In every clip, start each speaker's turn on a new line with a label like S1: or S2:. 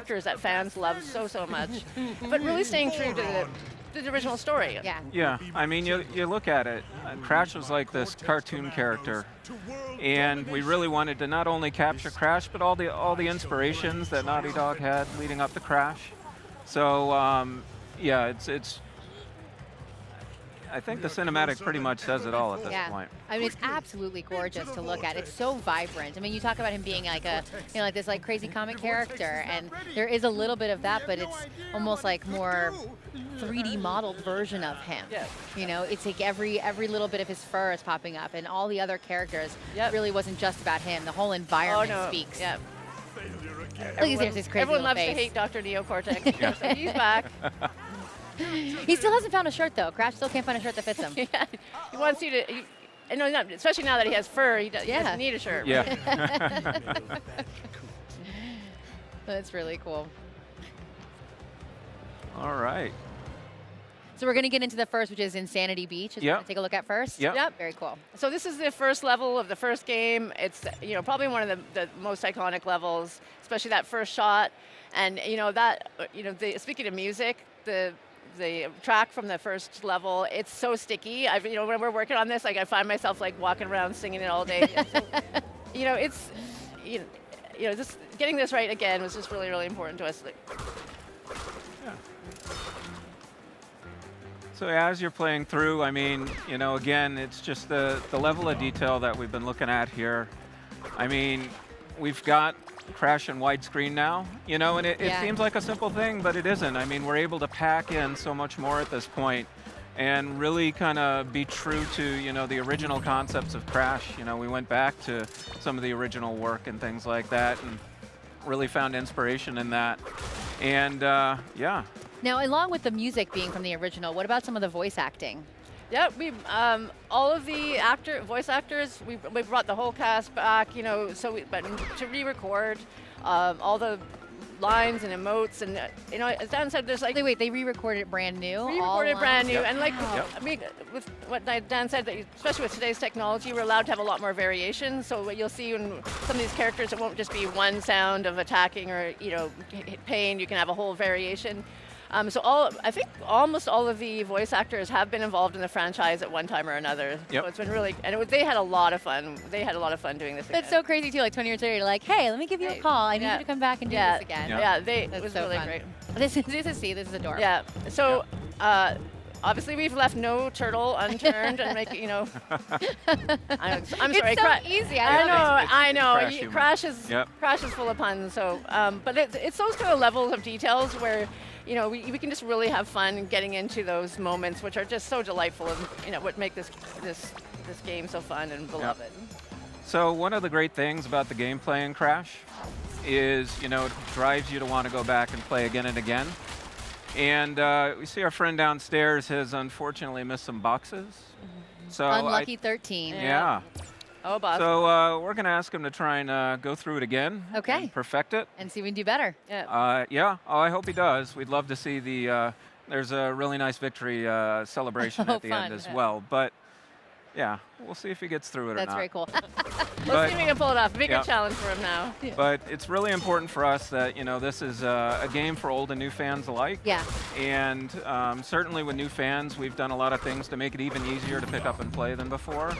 S1: characters that fans love so much, but really staying true to the original story.
S2: Yeah.
S3: Yeah, I mean, you look at it, Crash was like this cartoon character, and we really wanted to not only capture Crash, but all the inspirations that Naughty Dog had leading up to Crash. So, yeah, it's. I think the cinematic pretty much says it all at this point.
S2: I mean, it's absolutely gorgeous to look at. It's so vibrant. I mean, you talk about him being like a, like this like crazy comic character, and there is a little bit of that, but it's almost like more 3D modeled version of him.
S1: Yeah.
S2: You know, it's like every little bit of his fur is popping up, and all the other characters really wasn't just about him. The whole environment speaks.
S1: Yeah.
S2: Look, there's this crazy
S1: Everyone loves
S2: face.
S1: to hate Dr. Neo Cortex. So he's back.
S2: He still hasn't found a shirt, though. Crash still can't find a shirt that fits him.
S1: Yeah. He wants you to, especially now that he has fur, he doesn't need a shirt.
S3: Yeah.
S2: That's really cool.
S3: All right.
S2: So we're going to get into the first, which is Insanity Beach. Is what we're gonna take a look at first?
S3: Yep.
S2: Very cool.
S1: So this is the first level of the first game. It's probably one of the most iconic levels, especially that first shot. And speaking of music, the track from the first level, it's so sticky. When we're working on this, like I find myself like walking around singing it all day. Just getting this right again was just really important to us.
S3: Yeah. So as you're playing through, I mean, again, it's just the level of detail that we've been looking at here. I mean, we've got Crash in widescreen now, and it seems like a simple thing, but it isn't. I mean, we're able to pack in so much more at this point and really kind of be true to, the original concepts of Crash. We went back to some of the original work and things like that and really found inspiration in that. And yeah.
S2: Now, along with the music being from the original, what about some of the voice acting?
S1: Yeah, we all of the voice actors, we brought the whole cast back, but to re-record all the lines and emotes, and as Dan said, there's like
S2: Wait, they re-recorded it brand new.
S1: Re-recorded brand new,
S3: Yep.
S1: and like with what Dan said, that especially with today's technology, we're allowed to have a lot more variation. So what you'll see in some of these characters, it won't just be one sound of attacking or pain. You can have a whole variation. So I think almost all of the voice actors have been involved in the franchise at one time or another.
S3: Yep.
S1: So it's been really, and they had a lot of fun. They had a lot of fun doing this again.
S2: That's so crazy, too. Like 20 years later, you're like, hey, let me give you a call. I need you to come back and do this again.
S1: Yeah, it was
S2: so
S1: really
S2: fun.
S1: great.
S2: This is adorable.
S1: Yeah. So obviously we've left no turtle unturned and make I'm sorry.
S2: It's so easy. I
S1: know.
S3: Crash humor.
S1: Crash is full of puns. So, but it's those kind of levels of details where we can just really have fun getting into those moments, which are just so delightful, and what make this game so fun and beloved.
S3: So one of the great things about the gameplay in Crash is, it drives you to want to go back and play again and again. And we see our friend downstairs has unfortunately missed some boxes. So
S2: Unlucky 13.
S3: Yeah.
S1: Oh, boss.
S3: So we're going to ask him to try and go through it again.
S2: Okay.
S3: And perfect it.
S2: And see if we can do better.
S1: Yeah.
S3: Yeah. Oh, I hope he does. We'd love to see there's a really nice victory celebration at the end as well. But yeah, we'll see if he gets through it or not.
S2: That's very cool.
S1: Let's see if we can pull it off. Bigger challenge for him now.
S3: But it's really important for us that, this is a game for old and new fans alike.
S2: Yeah.
S3: And certainly with new fans, we've done a lot of things to make it even easier to pick up and play than before.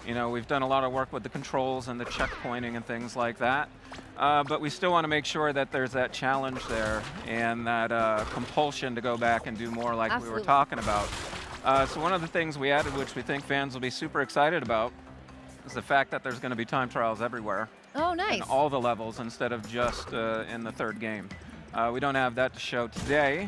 S3: We've done a lot of work with the controls and the checkpointing and things like that. But we still want to make sure that there's that challenge there and that compulsion to go back and do more like we were talking about. So one of the things we added, which we think fans will be super excited about, is the fact that there's going to be time trials everywhere.
S2: Oh, nice.
S3: In all the levels instead of just in the third game. We don't have that to show today,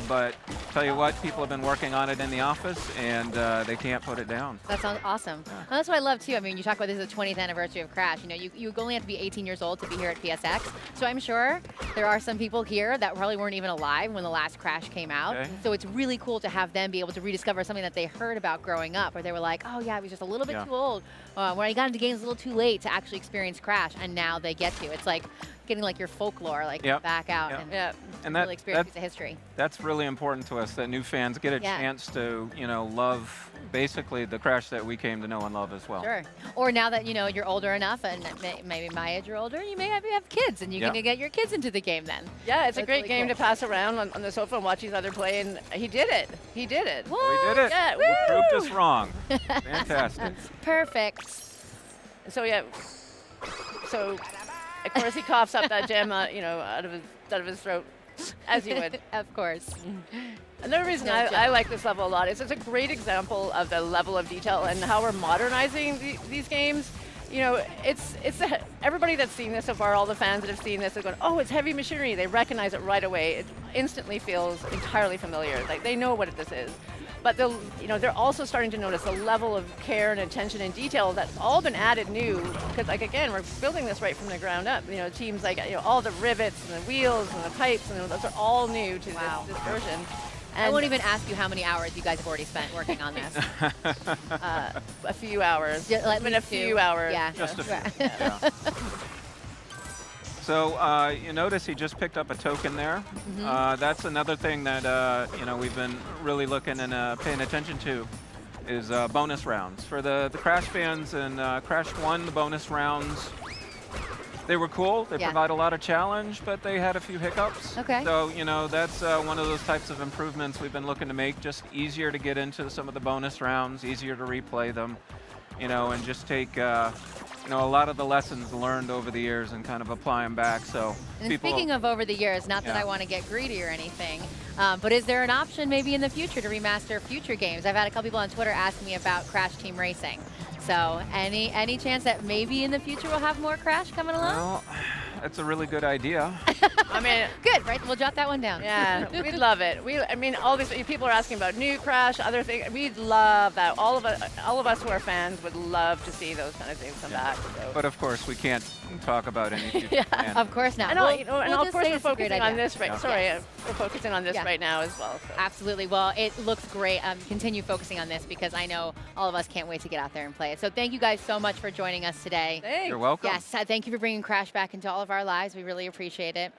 S3: but tell you what, people have been working on it in the office, and they can't put it down.
S2: That sounds awesome. Well, that's what I love, too. I mean, you talk about this is the 20th anniversary of Crash. You only have to be 18 years old to be here at PSX. So I'm sure there are some people here that probably weren't even alive when the last Crash came out. Okay. So it's really cool to have them be able to rediscover something that they heard about growing up, or they were like, oh, yeah, I was just a little bit too old. When I got into games a little too late to actually experience Crash, and now they get to. It's like getting like your folklore back out and really experience the history.
S3: That's really important to us, that new fans get a chance to love basically the Crash that we came to know and love as well.
S2: Sure. Or now that you're older enough, and maybe my age or older, you may have kids, and you can get your kids into the game then.
S1: Yeah, it's a
S2: That's
S1: great
S2: really
S1: game
S2: cool.
S1: to pass around on the sofa and watch each other play, and he did it. He did it.
S2: What?
S3: We did it.
S1: Yeah,
S3: We proved
S1: woo!
S3: us wrong. Fantastic.
S2: Perfect.
S1: So yeah, so of course he coughs up that gem, out of his throat, as you would.
S2: Of course.
S1: Another reason
S2: No
S1: I
S2: joke.
S1: like this level a lot is it's a great example of the level of detail and how we're modernizing these games. Everybody that's seen this so far, all the fans that have seen this, are going, oh, it's heavy machinery. They recognize it right away. It instantly feels entirely familiar. Like they know what this is. But they're also starting to notice the level of care and attention and detail that's all been added new. Because again, we're building this right from the ground up. Teams like all the rivets and the wheels and the pipes, and those are all new to this version.
S2: I won't even ask you how many hours you guys have already spent working on this.
S1: A few hours.
S2: At
S1: It's been a
S2: least two.
S1: few hours.
S2: Yeah.
S3: Just a few.
S2: Right.
S3: Yeah. So you notice he just picked up a token there. That's another thing that we've been really looking and paying attention to is bonus rounds. For the Crash fans and Crash 1, the bonus rounds, they were cool. They provide a lot of challenge, but they had a few hiccups.
S2: Okay.
S3: So, that's one of those types of improvements we've been looking to make, just easier to get into some of the bonus rounds, easier to replay them, and just take a lot of the lessons learned over the years and kind of apply them back. So
S2: And
S3: people,
S2: speaking of over the years, not that I want to get greedy or anything, but is there an option maybe in the future to remaster future games? I've had a couple people on Twitter ask me about Crash Team Racing. So any chance that maybe in the future we'll have more Crash coming along?
S3: well, that's a really good idea.
S1: I mean,
S2: Good, right? We'll jot that one down.
S1: yeah, we'd love it. All these people are asking about new Crash, other things. We'd love that. All of us who are fans would love to see those kind of things come back. So.
S3: But of course, we can't talk about any future plans.
S2: Of course not.
S1: And, of course we're focusing on this right.
S3: Yeah.
S1: Sorry, we're focusing on this
S2: Yeah.
S1: right now as well. So.
S2: Absolutely. Well, it looks great. Continue focusing on this because I know all of us can't wait to get out there and play it. So thank you guys so much for joining us today.
S1: Thanks.
S3: You're welcome.
S2: Yes, thank you for bringing Crash back into all of our lives. We really appreciate it.